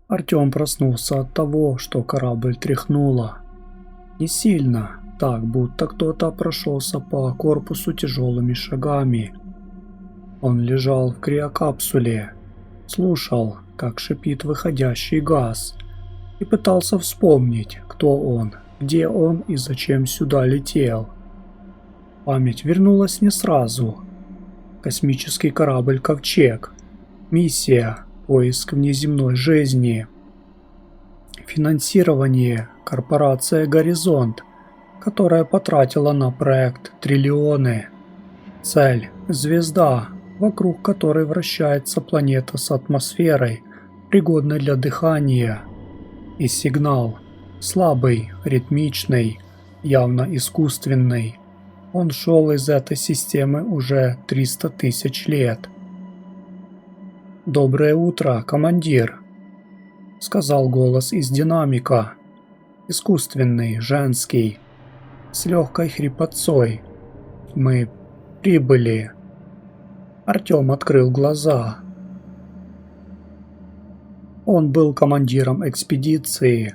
Артем проснулся от того, что корабль тряхнуло. Не сильно, так будто кто-то прошелся по корпусу тяжелыми шагами. Он лежал в криокапсуле, слушал, как шипит выходящий газ, и пытался вспомнить, кто он, где он и зачем сюда летел. Память вернулась не сразу. Космический корабль «КОВЧЕГ», миссия «Поиск внеземной жизни», финансирование корпорация «Горизонт», которая потратила на проект триллионы, цель звезда, вокруг которой вращается планета с атмосферой, пригодной для дыхания, и сигнал слабый, ритмичный, явно искусственный. Он шел из этой системы уже 300 тысяч лет. «Доброе утро, командир», — сказал голос из динамика, искусственный, женский, с легкой хрипотцой. «Мы прибыли». Артем открыл глаза. Он был командиром экспедиции.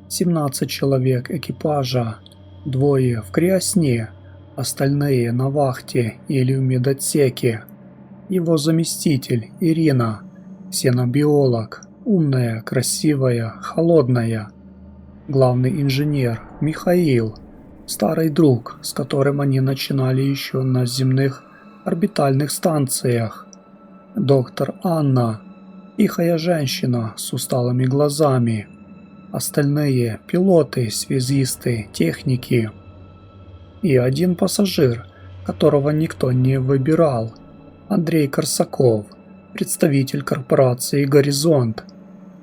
17 человек экипажа, 2 в криосне, остальные на вахте или в медотсеке. Его заместитель Ирина, ксенобиолог, умная, красивая, холодная. Главный инженер Михаил, старый друг, с которым они начинали еще на земных орбитальных станциях. Доктор Анна, тихая женщина с усталыми глазами. Остальные пилоты, связисты, техники. И один пассажир, которого никто не выбирал. Андрей Корсаков, представитель корпорации «Горизонт».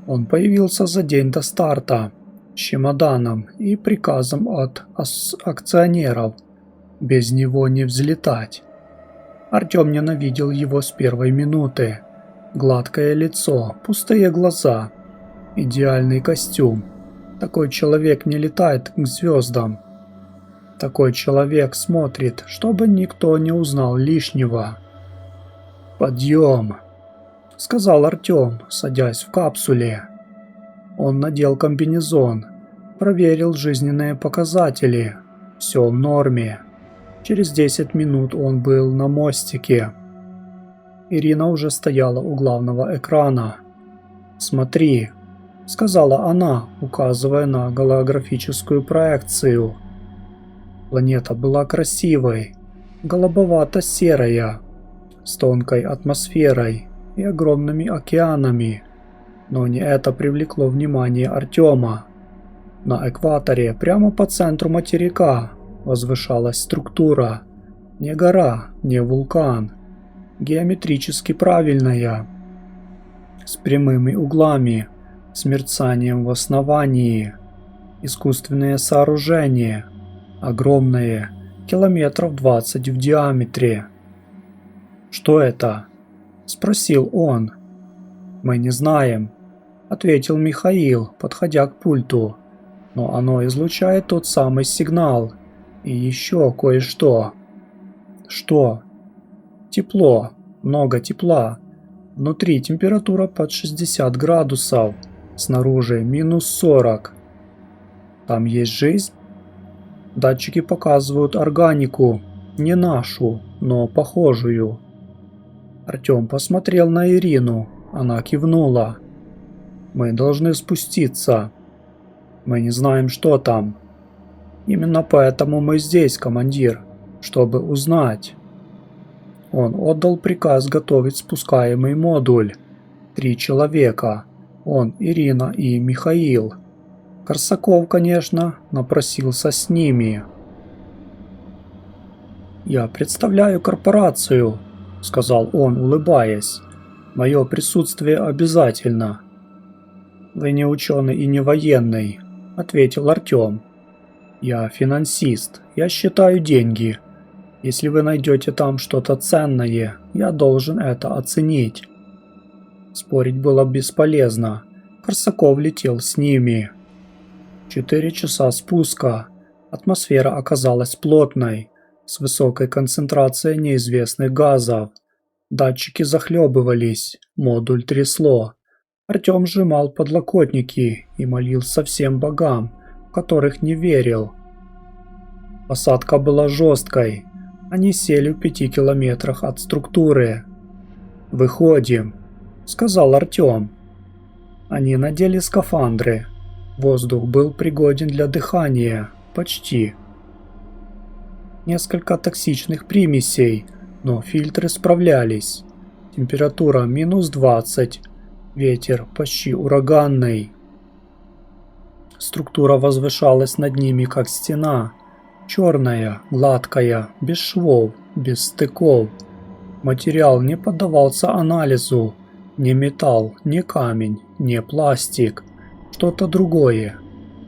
Он появился за день до старта с чемоданом и приказом от акционеров без него не взлетать. Артем ненавидел его с первой минуты. Гладкое лицо, пустые глаза, идеальный костюм. Такой человек не летает к звездам. Такой человек смотрит, чтобы никто не узнал лишнего. «Подъем», — сказал Артем, садясь в капсуле. Он надел комбинезон, проверил жизненные показатели. Все в норме. Через 10 минут он был на мостике. Ирина уже стояла у главного экрана. «Смотри», — сказала она, указывая на голографическую проекцию. Планета была красивой, голубовато-серая, с тонкой атмосферой и огромными океанами, но не это привлекло внимание Артема. На экваторе, прямо по центру материка, возвышалась структура, не гора, не вулкан, геометрически правильная, с прямыми углами, с мерцанием в основании, искусственное сооружение, огромное, километров 20 в диаметре. «Что это?» – спросил он. «Мы не знаем», – ответил Михаил, подходя к пульту. «Но оно излучает тот самый сигнал. И еще кое-что». «Что?» «Тепло, много тепла. Внутри температура под 60 градусов, снаружи минус 40. Там есть жизнь? Датчики показывают органику, не нашу, но похожую. Артём посмотрел на Ирину, она кивнула. Мы должны спуститься. Мы не знаем, что там. Именно поэтому мы здесь, командир, чтобы узнать. Он отдал приказ готовить спускаемый модуль. 3 человека. Он, Ирина и Михаил. Корсаков, конечно, напросился с ними. «Я представляю корпорацию», — сказал он, улыбаясь. «Мое присутствие обязательно». «Вы не ученый и не военный», — ответил Артём. «Я финансист, я считаю деньги. Если вы найдете там что-то ценное, я должен это оценить». Спорить было бесполезно. Корсаков летел с ними. 4 часа спуска. Атмосфера оказалась плотной, с высокой концентрацией неизвестных газов. Датчики захлебывались, модуль трясло. Артём сжимал подлокотники и молился всем богам, в которых не верил. Посадка была жесткой. Они сели в 5 километрах от структуры. «Выходим», — сказал Артём. Они надели скафандры. Воздух был пригоден для дыхания, почти. Несколько токсичных примесей, но фильтры справлялись. Температура минус 20, ветер почти ураганный. Структура возвышалась над ними, как стена. Черная, гладкая, без швов, без стыков. Материал не поддавался анализу. Не металл, не камень, не пластик. Что-то другое.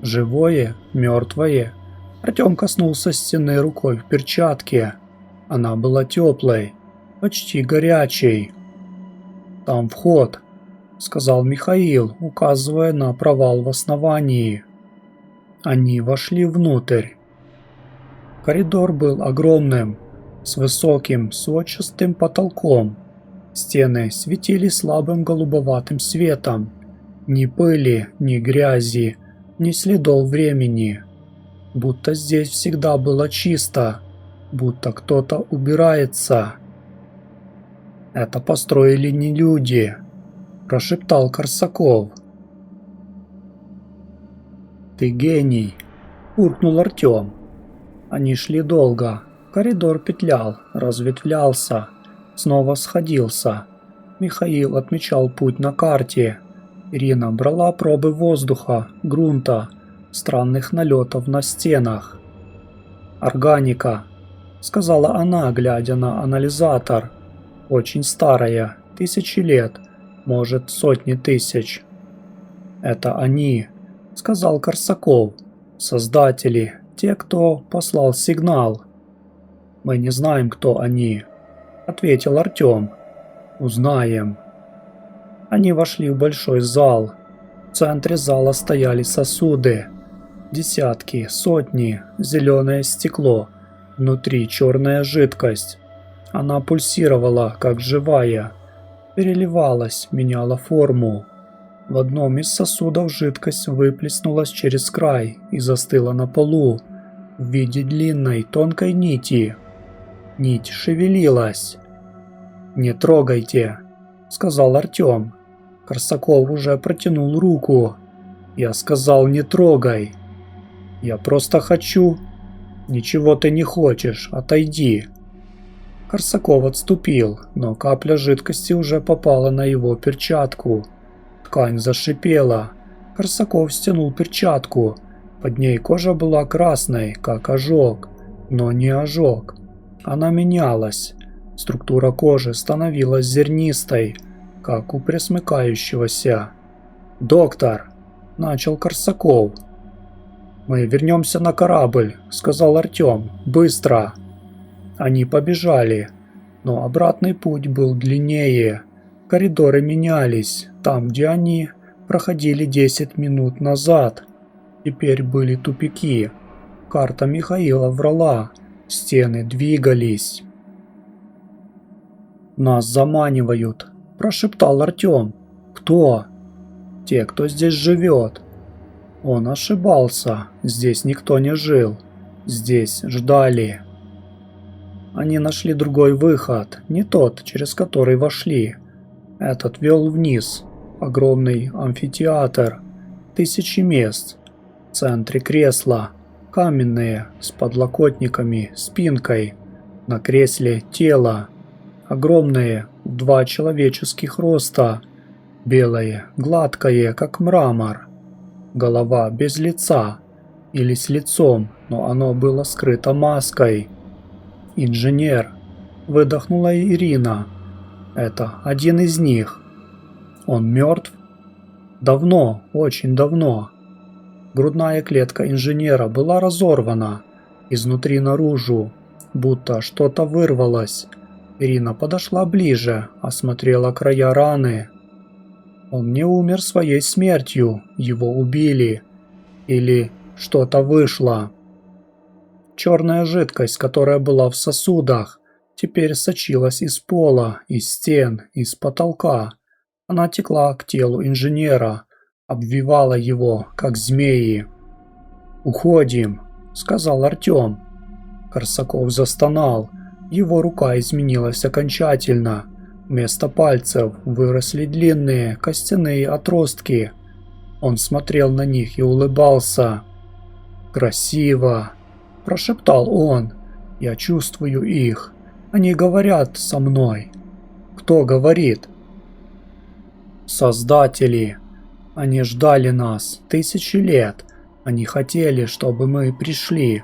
Живое, мертвое. Артём коснулся стены рукой в перчатке. Она была теплой, почти горячей. «Там вход», — сказал Михаил, указывая на провал в основании. Они вошли внутрь. Коридор был огромным, с высоким сводчатым потолком. Стены светили слабым голубоватым светом. Ни пыли, ни грязи, ни следов времени. Будто здесь всегда было чисто, будто кто-то убирается. «Это построили не люди», – прошептал Корсаков. «Ты гений», – буркнул Артём. Они шли долго. Коридор петлял, разветвлялся, снова сходился. Михаил отмечал путь на карте. Ирина брала пробы воздуха, грунта, странных налетов на стенах. «Органика», — сказала она, глядя на анализатор. «Очень старая, 1000 лет, может, сотни тысяч». «Это они», — сказал Корсаков. «Создатели, те, кто послал сигнал». «Мы не знаем, кто они», — ответил Артём. «Узнаем». Они вошли в большой зал. В центре зала стояли сосуды. Десятки, сотни, зеленое стекло. Внутри черная жидкость. Она пульсировала, как живая. Переливалась, меняла форму. В одном из сосудов жидкость выплеснулась через край и застыла на полу в виде длинной тонкой нити. Нить шевелилась. «Не трогайте», — сказал Артём. Корсаков уже протянул руку. «Я сказал, не трогай». «Я просто хочу». «Ничего ты не хочешь, отойди». Корсаков отступил, но капля жидкости уже попала на его перчатку. Ткань зашипела. Корсаков стянул перчатку. Под ней кожа была красной, как ожог, но не ожог. Она менялась. Структура кожи становилась зернистой, как у пресмыкающегося. «Доктор!» – начал Корсаков. «Мы вернемся на корабль», – сказал Артём. «Быстро!» Они побежали, но обратный путь был длиннее. Коридоры менялись. Там, где они проходили 10 минут назад, теперь были тупики. Карта Михаила врала. Стены двигались. «Нас заманивают», прошептал Артем. «Кто?» «Те, кто здесь живет». Он ошибался. Здесь никто не жил. Здесь ждали. Они нашли другой выход, не тот, через который вошли. Этот вел вниз. Огромный амфитеатр. Тысячи мест. В центре кресла. Каменные, с подлокотниками, спинкой. На кресле тело. Огромные, в 2 человеческих роста. Белое, гладкое, как мрамор. Голова без лица. Или с лицом, но оно было скрыто маской. «Инженер», — выдохнула Ирина. «Это один из них. Он мертв?» «Давно, очень давно». Грудная клетка инженера была разорвана, изнутри наружу, будто что-то вырвалось. Ирина подошла ближе, осмотрела края раны. Он не умер своей смертью, его убили. Или что-то вышло. Черная жидкость, которая была в сосудах, теперь сочилась из пола, из стен, из потолка. Она текла к телу инженера, обвивала его, как змеи. «Уходим», — сказал Артем. Корсаков застонал. Его рука изменилась окончательно. Вместо пальцев выросли длинные костяные отростки. Он смотрел на них и улыбался. «Красиво», — прошептал он. «Я чувствую их. Они говорят со мной». «Кто говорит?» «Создатели. Они ждали нас 1000 лет. Они хотели, чтобы мы пришли,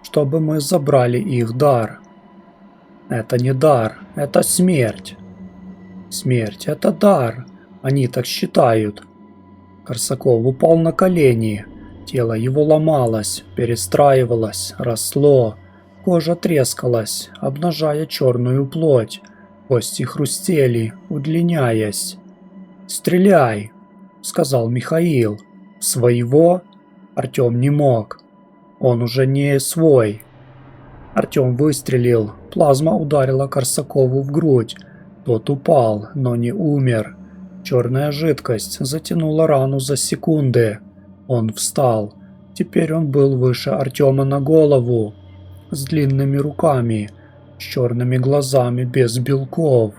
чтобы мы забрали их дар». «Это не дар, это смерть». «Смерть — это дар. Они так считают». Корсаков упал на колени. Тело его ломалось, перестраивалось, росло. Кожа трескалась, обнажая черную плоть. Кости хрустели, удлиняясь. «Стреляй!» — сказал Михаил. «Своего?» Артем не мог. Он уже не свой. Артем выстрелил. Плазма ударила Корсакову в грудь. Тот упал, но не умер. Черная жидкость затянула рану за секунды. Он встал. Теперь он был выше Артема на голову. С длинными руками, с черными глазами без белков.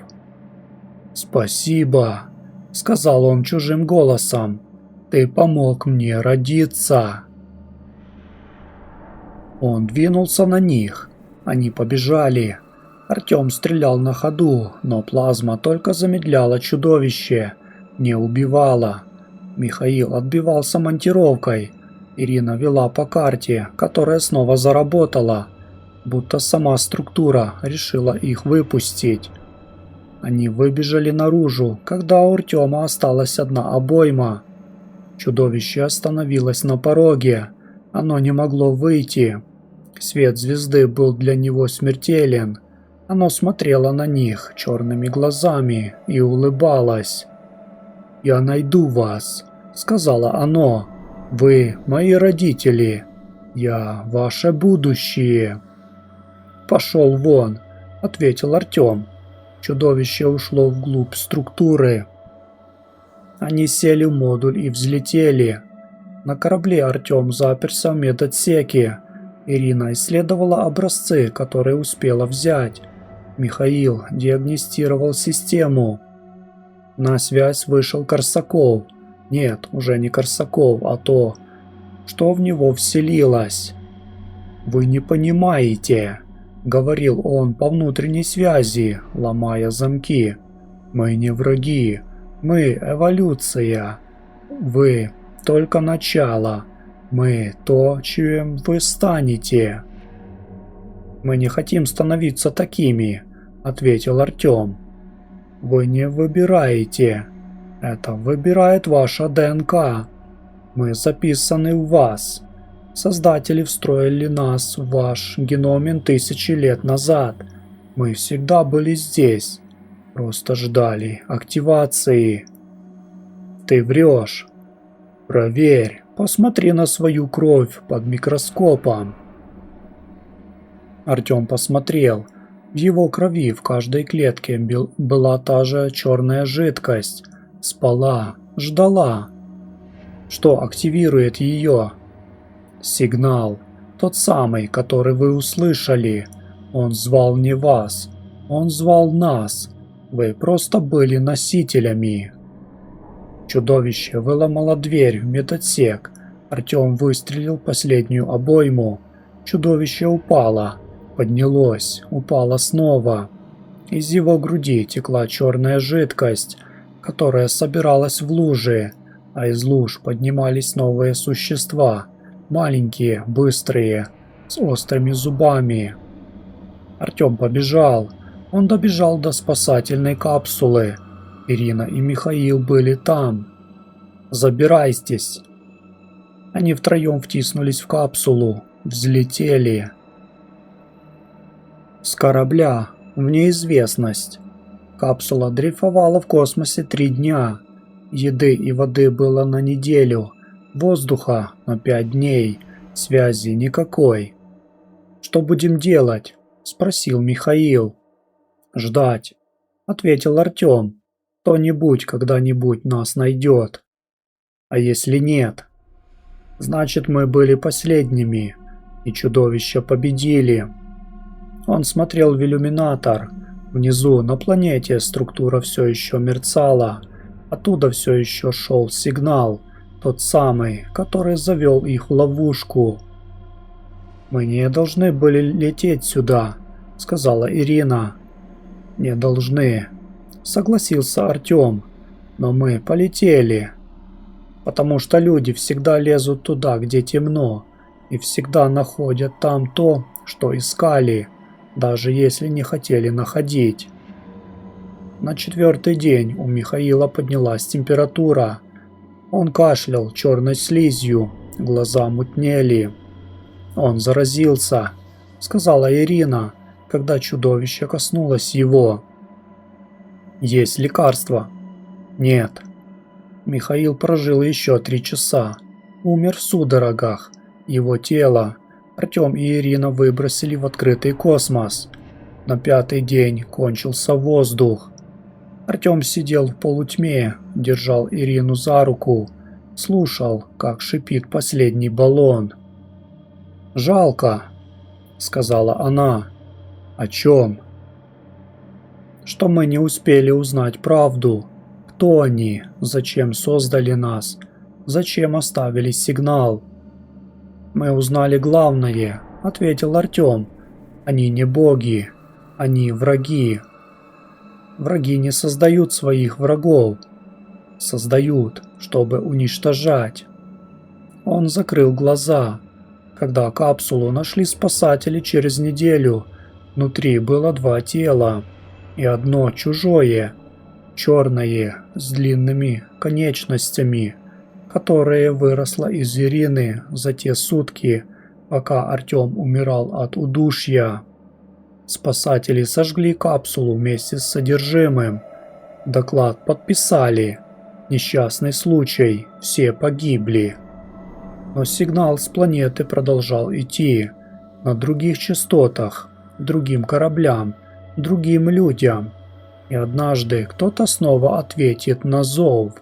«Спасибо», — сказал он чужим голосом. «Ты помог мне родиться». Он двинулся на них. Они побежали. Артем стрелял на ходу, но плазма только замедляла чудовище, не убивала. Михаил отбивался монтировкой. Ирина вела по карте, которая снова заработала, будто сама структура решила их выпустить. Они выбежали наружу, когда у Артема осталась одна обойма. Чудовище остановилось на пороге. Оно не могло выйти. Свет звезды был для него смертелен. Оно смотрело на них черными глазами и улыбалось. «Я найду вас», — сказала оно. «Вы мои родители. Я ваше будущее». «Пошел вон», — ответил Артем. Чудовище ушло вглубь структуры. Они сели в модуль и взлетели. На корабле Артем заперся в медотсеке. Ирина исследовала образцы, которые успела взять. Михаил диагностировал систему. На связь вышел Корсаков. Нет, уже не Корсаков, а то, что в него вселилось. «Вы не понимаете», — говорил он по внутренней связи, ломая замки. «Мы не враги, мы эволюция. Вы только начало. Мы то, чем вы станете». «Мы не хотим становиться такими», — ответил Артем. «Вы не выбираете. Это выбирает ваша ДНК. Мы записаны в вас. Создатели встроили нас в ваш геномен 1000 лет назад. Мы всегда были здесь. Просто ждали активации». «Ты врешь. Проверь. Посмотри на свою кровь под микроскопом». Артем посмотрел. В его крови в каждой клетке была та же черная жидкость. Спала, ждала. Что активирует ее? Сигнал. Тот самый, который вы услышали. Он звал не вас. Он звал нас. Вы просто были носителями. Чудовище выломало дверь в медотсек. Артем выстрелил последнюю обойму. Чудовище упало. Поднялось, упало снова. Из его груди текла черная жидкость, которая собиралась в лужи, а из луж поднимались новые существа, маленькие, быстрые, с острыми зубами. Артем побежал. Он добежал до спасательной капсулы. Ирина и Михаил были там. «Забирайтесь!» Они втроем втиснулись в капсулу, взлетели. С корабля в неизвестность. Капсула дрейфовала в космосе 3 дня. Еды и воды было на неделю, воздуха на 5 дней, связи никакой. «Что будем делать?» – спросил Михаил. «Ждать», – ответил Артем. «Кто-нибудь когда-нибудь нас найдет. А если нет? Значит, мы были последними, и чудовища победили». Он смотрел в иллюминатор. Внизу на планете структура все еще мерцала. Оттуда все еще шел сигнал, тот самый, который завел их в ловушку. «Мы не должны были лететь сюда», — сказала Ирина. «Не должны», — согласился Артем. «Но мы полетели. Потому что люди всегда лезут туда, где темно, и всегда находят там то, что искали, даже если не хотели находить». На 4-й день у Михаила поднялась температура. Он кашлял черной слизью, глаза мутнели. «Он заразился», — сказала Ирина, когда чудовище коснулось его. «Есть лекарство?» «Нет». Михаил прожил еще 3 часа. Умер в судорогах. Его тело Артем и Ирина выбросили в открытый космос. На 5-й день кончился воздух. Артем сидел в полутьме, держал Ирину за руку, слушал, как шипит последний баллон. «Жалко», — сказала она. «О чем?» «Что мы не успели узнать правду. Кто они? Зачем создали нас? Зачем оставили сигнал?» «Мы узнали главное», — ответил Артем. «Они не боги. Они враги. Враги не создают своих врагов. Создают, чтобы уничтожать». Он закрыл глаза. Когда капсулу нашли спасатели через неделю, внутри было 2 тела. И одно чужое, черное, с длинными конечностями, которое выросло из Ирины за те сутки, пока Артем умирал от удушья. Спасатели сожгли капсулу вместе с содержимым. Доклад подписали. Несчастный случай, все погибли. Но сигнал с планеты продолжал идти. На других частотах, другим кораблям, другим людям. И однажды кто-то снова ответит на зов.